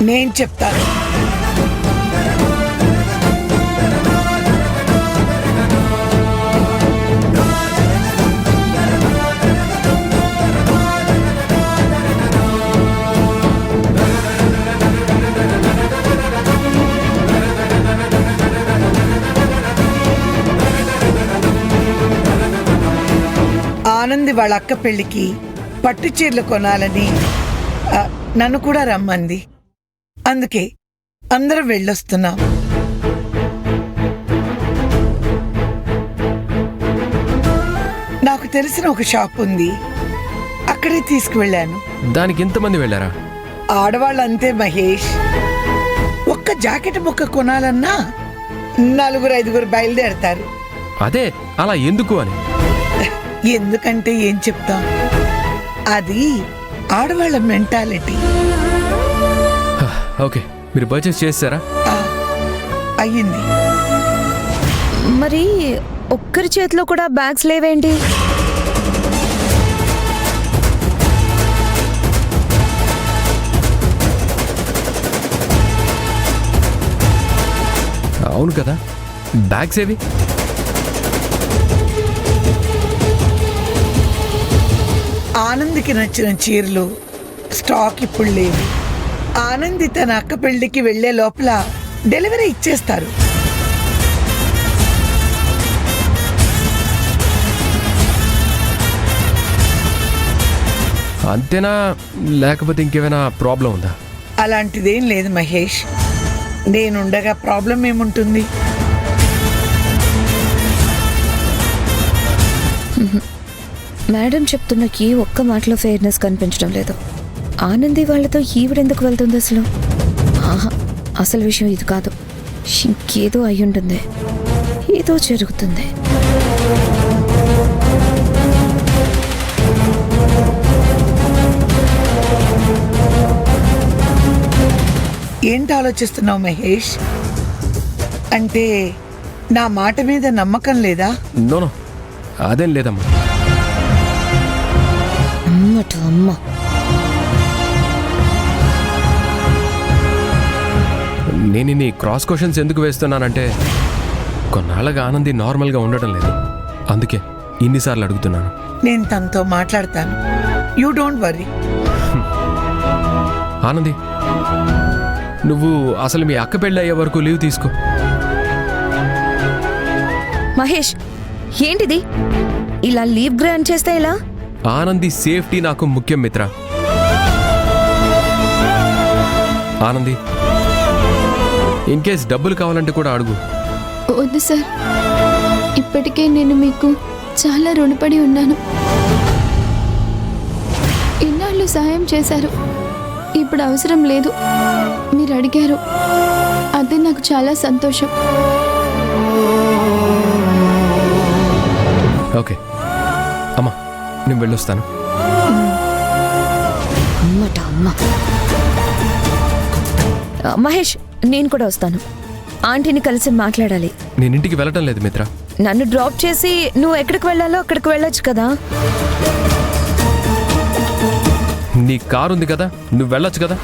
నేను చెప్తాను. ఆనంది వాళ్ళ అక్క పెళ్లికి పట్టు చీరలు కొనాలని నన్ను కూడా రమ్మంది. అందుకే అందరం వెళ్ళొస్తున్నాం. నాకు తెలిసిన ఒక షాప్ ఉంది, అక్కడే తీసుకువెళ్ళాను. దానికి ఎంతమంది వెళ్ళారా? ఆడవాళ్ళంతే మహేష్. ఒక్క జాకెట్ ముక్క కొనాలన్నా 4-5 బయలుదేరతారు. అదే అలా ఎందుకు అని. ఎందుకంటే ఏం చెప్తాం, అది ఆడవాళ్ళ మెంటాలిటీ. ఓకే, మీరు పర్చేస్ చేస్తారా? అయ్యింది. మరి ఒక్కరి చేతిలో కూడా బ్యాగ్స్ లేవేంటి? అవును కదా, బ్యాగ్స్ ఏవి? ఆనందికి నచ్చిన చీరలు స్టాక్ ఇప్పుడు లేవు. ఆనంది తన అక్క పెళ్లికి వెళ్లే లోపల డెలివరీ ఇచ్చేస్తారు. అంతేనా, లేకపోతే ఇంకేమైనా ప్రాబ్లం ఉందా? అలాంటిదేం లేదు మహేష్. నేనుండగా ప్రాబ్లం ఏముంటుంది? మేడం చెప్తున్నకి ఒక్క మాటలో ఫెయిర్నెస్ కనిపించడం లేదు. ఆనంది వాళ్ళతో ఈవిడెందుకు వెళ్తుంది అసలు? ఆహా, అసలు విషయం ఇది కాదు. ఇంకేదో అయ్యుంటుంది, ఏదో జరుగుతుంది. ఏంటి ఆలోచిస్తున్నావు మహేష్? అంటే నా మాట మీద నమ్మకం లేదా? నోనో, అదేం లేదమ్మా. అమ్మ, నేను ఇన్ని క్రాస్ క్వశ్చన్స్ ఎందుకు వేస్తున్నానంటే, కొన్నాళ్ళగా ఆనంది నార్మల్గా ఉండటం లేదు, అందుకే ఇన్నిసార్లు అడుగుతున్నాను. నేను తనతో మాట్లాడతాను, యూ డోంట్ వరీ. ఆనంది, నువ్వు అసలు మీ అక్క పెళ్ళి అయ్యే వరకు లీవ్ తీసుకో. మహేష్, ఏంటిది? ఇలా లీవ్ గ్రాంట్ చేస్తే ఎలా? ఆనంది సేఫ్టీ నాకు ముఖ్యం మిత్ర. ఆనంది, ఇన్ కేస్ డబ్బులు కావాలంటే కూడా అడుగు. వద్దు సార్, ఇప్పటికే నేను మీకు చాలా రుణపడి ఉన్నాను. ఇన్నాళ్ళు సహాయం చేశారు, ఇప్పుడు అవసరం లేదు. మీరు అడిగారు, అదే నాకు చాలా సంతోషం. ఓకే అమ్మా, నేను వెళ్ళొస్తాను. మహేష్, నేను కూడా వస్తాను. ఆంటీని కలిసి మాట్లాడాలి. నేను ఇంటికి వెళ్ళటం లేదు మిత్ర. నన్ను డ్రాప్ చేసి నువ్వు ఎక్కడికి వెళ్ళాలో అక్కడికి వెళ్ళొచ్చు కదా. నీ కారు ఉంది కదా, నువ్వు వెళ్ళొచ్చు కదా.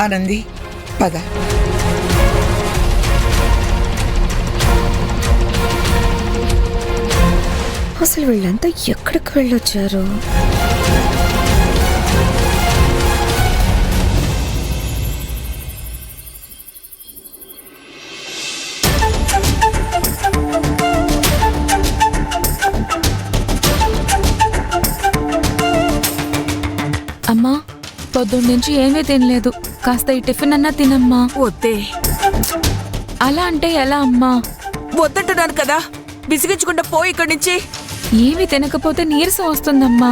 ఆనంది, పద. అసలు వీళ్ళంతా ఎక్కడికి వెళ్ళొచ్చారు? అమ్మా, పొద్దున్నుంచి ఏమీ తినలేదు, కాస్త ఈ టిఫిన్ అన్నా తినమ్మా. వద్దే. అలా అంటే ఎలా అమ్మా? వద్దంటున్నాను కదా, బిసిగించకుండా పోయి ఇక్కడి నుంచి. ఏమీ తినకపోతే నీరసం వస్తుందమ్మా,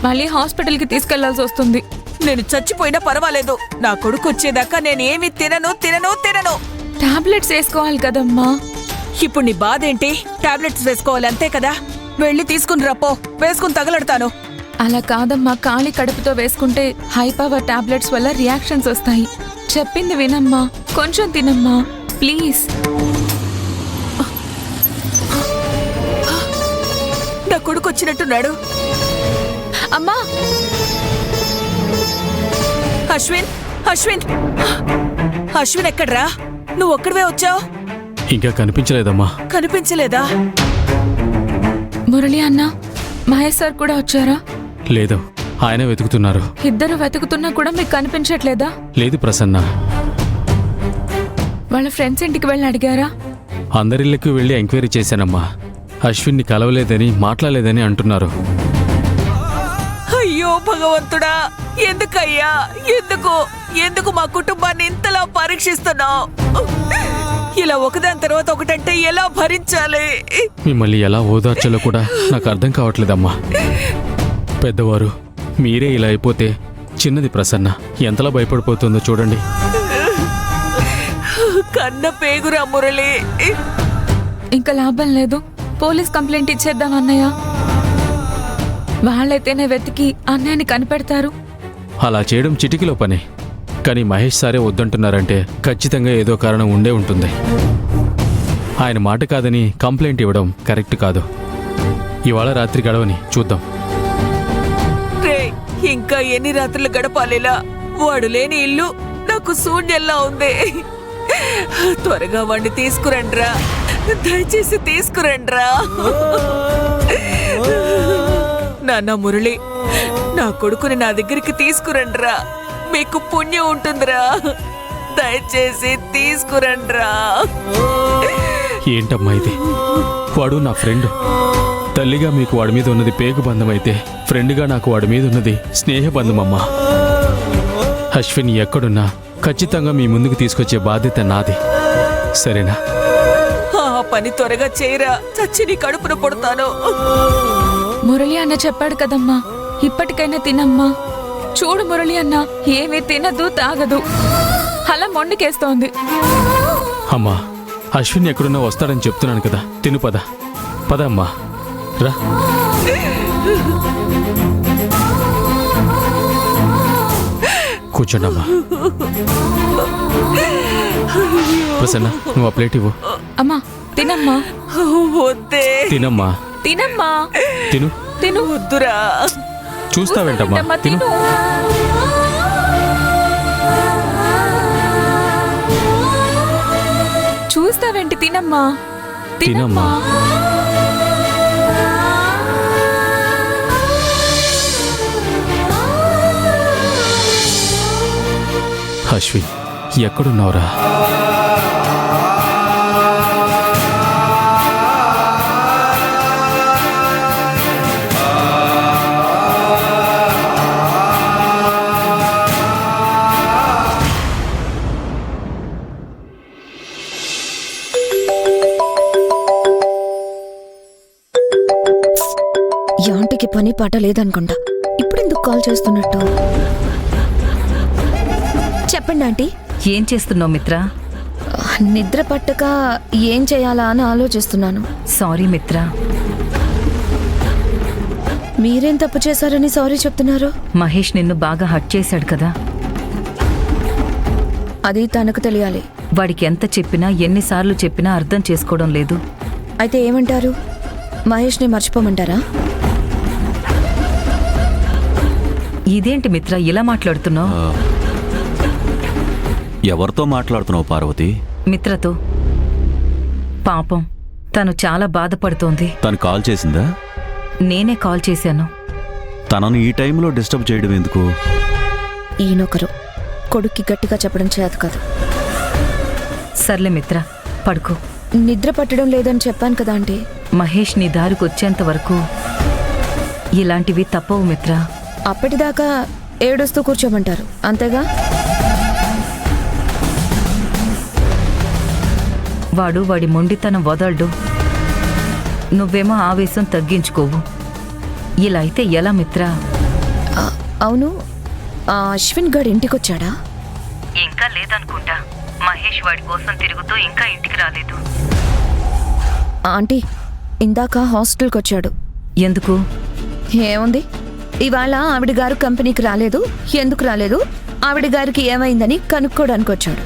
మళ్ళీ హాస్పిటల్కి తీసుకెళ్లాల్సి వస్తుంది. నేను చచ్చిపోయినా పర్వాలేదు, నా కొడుకు వచ్చేదాకా నేనేమి తినను తినను తినను. టాబ్లెట్స్ వేసుకోవాలి కదమ్మా. ఇప్పుడు నీ బాధ ఏంటి? టాబ్లెట్స్ వేసుకోవాలి అంతే కదా. వెళ్ళి తీసుకుని రాపో, వేసుకుని తగలెడతాను. అలా కాదమ్మా, ఖాళీ కడుపుతో వేసుకుంటే హై పవర్ టాబ్లెట్స్ వల్ల రియాక్షన్స్ వస్తాయి. చెప్పింది వినమ్మా, కొంచెం తినమ్మా ప్లీజ్. నా నా కొడుకు వచ్చినట్టున్నాడు. అమ్మా అశ్విన్, అశ్విన్, అశ్విన్ ఎక్కడ్రా? నువ్వు ఒక్కడివే వచ్చావు? ఇంకా కనిపించలేదమ్మా. కనిపించలేదా? మురళి అన్న, మహేష్ సార్ కూడా వచ్చారా? లేదు, ఆయన వెతుకుతున్నారు. ఇద్దరు వెతుకుతున్నా కూడా మీకు కనిపించట్లేదా? లేదు ప్రసన్న. వాళ్ళ ఫ్రెండ్స్ ఇంటికి వెళ్ళి అడిగారా? అందరిళ్ళకి వెళ్ళి ఎంక్వైరీ చేశానమ్మా. అశ్విన్ని కలవలేదని, మాట్లాడలేదని అంటున్నారు. అయ్యో భగవంతుడా, ఎందుకయ్యా? ఎందుకు మా కుటుంబాన్ని ఇంతలా పరీక్షిస్తున్నావు? ఇలా ఒకదాని తర్వాత ఒకటంటే ఎలా భరించాలి? మిమ్మల్ని ఎలా ఓదార్చాలో కూడా నాకు అర్థం కావట్లేదమ్మా. పెద్దవారు మీరే ఇలా అయిపోతే చిన్నది ప్రసన్న ఎంతలా భయపడిపోతుందో చూడండి. కన్న పేగురా మురళి. ఇంకా లాభం లేదు, పోలీస్ కంప్లైంట్ ఇచ్చేద్దాం అన్నయ్య. వాళ్ళైతేనే వెతికి అన్నయ్యని కనిపెడతారు. అలా చేయడం చిటికిలో పని. కానీ మహేష్ సారే వద్దంటున్నారంటే ఖచ్చితంగా ఏదో కారణం ఉండే ఉంటుంది. ఆయన మాట కాదని కంప్లైంట్ ఇవ్వడం కరెక్ట్ కాదు. ఇవాళ రాత్రి గడవని చూద్దాం. రే, ఇంకా ఎన్ని రాత్రులు గడపాలిలా? వాడు లేని ఇల్లు నాకు శూన్యంలా ఉంది. త్వరగా వాడిని తీసుకురండ్రా, దయచేసి తీసుకురండ్రా. నాన్న మురళి, నా కొడుకుని నా దగ్గరికి తీసుకురండ్రా. మీకు పుణ్యం ఉంటుందిరా. దయచేసి తీసుకురండ్రా. ఏంటమ్మా ఇది? వాడు నా ఫ్రెండ్. తల్లిగా మీకు వాడి మీద ఉన్నది పేగు బంధం అయితే, ఫ్రెండ్గా నాకు వాడి మీద ఉన్నది స్నేహబంధం అమ్మా. అశ్విన్ ఎక్కడున్నా ఖచ్చితంగా మీ ముందుకు తీసుకొచ్చే బాధ్యత నాది. సరేనా? ఆ పని త్వరగా చేయరా, చచ్చి నీ కడుపున పొడతాను. మురళి అన్న చెప్పాడు కదమ్మా, ఇప్పటికైనా తినమ్మా. చూడు మురళి అన్న, ఏమీ తినదు, తాగదు, అలా మొండికేస్తోంది. అమ్మా, అశ్విన్ ఎక్కడున్నా వస్తాడని చెప్తున్నాను కదా. తిను, పద పద అమ్మా, రా. కూర్చోండమ్మా. ప్రసన్న, నువ్వు ఆ ప్లేట్ ఇవ్వు. అమ్మా తినమ్మా. వద్దే. తినమ్మా. తినమ్మా. తిను. తిను. వద్దురా. చూస్తావేంటమ్మా? అమ్మా, తిను. తిను. చూస్తావేంటి? తినమ్మా. తినమ్మా. అశ్విన్ ఎక్కడున్నావురా? యాంటికి పని పాట లేదనుకుంటా. ఇప్పుడెందుకు కాల్ చేస్తున్నట్టు? చెప్పండి ఆంటీ. ఏం చేస్తున్నావు మిత్ర? నిద్ర పట్టక ఏం చేయాలా అని ఆలోచిస్తున్నాను. సారీ మిత్ర. మీరేం తప్పు చేశారని సారీ చెప్తున్నారు? మహేష్ నిన్ను బాగా హర్ట్ చేశాడు కదా. అది తనకు తెలియాలి. వాడికి ఎంత చెప్పినా, ఎన్నిసార్లు చెప్పినా అర్థం చేసుకోవడం లేదు. అయితే ఏమంటారు? మహేష్ని మర్చిపోమంటారా? ఇదేంటి మిత్ర ఇలా మాట్లాడుతున్నావు? ఎవరితో మాట్లాడుతున్నావు పార్వతి? మిత్రతో. పాపం, తను చాలా బాధపడుతోంది. తను కాల్ చేసిందా? నేనే కాల్ చేశాను. తనను ఈ టైంలో డిస్టర్బ్ చేయడం ఎందుకు? ఈయనొకరు కొడుక్కి గట్టిగా చెప్పడం చేత కాదు. సర్లే మిత్ర, పడుకో. నిద్ర పట్టడం లేదని చెప్పాను కదా ఆంటీ. మహేష్ నీ దారికి వచ్చేంత వరకు ఇలాంటివి తప్పవు మిత్ర. అప్పటిదాకా ఏడుస్తూ కూర్చోమంటారు, అంతేగా? వాడి మొండితనం వదలడు. నువ్వేమో ఆవేశం తగ్గించుకోవు. ఇలా అయితే ఎలా మిత్ర? అవును, ఆ అశ్విన్ గడ్ ఇంటికొచ్చాడా? ఇంకా లేదనుకుంటా. మహేష్ వాడి కోసం తిరుగుతూ ఇంకా ఇంటికి రాలేదు. ఆంటీ, ఇందాక హాస్టల్కి వచ్చాడు. ఎందుకు? ఏముంది, ఇవాళ ఆవిడ గారు కంపెనీకి రాలేదు, ఎందుకు రాలేదు, ఆవిడ గారికి ఏమైందని కనుక్కోడానికి వచ్చాడు.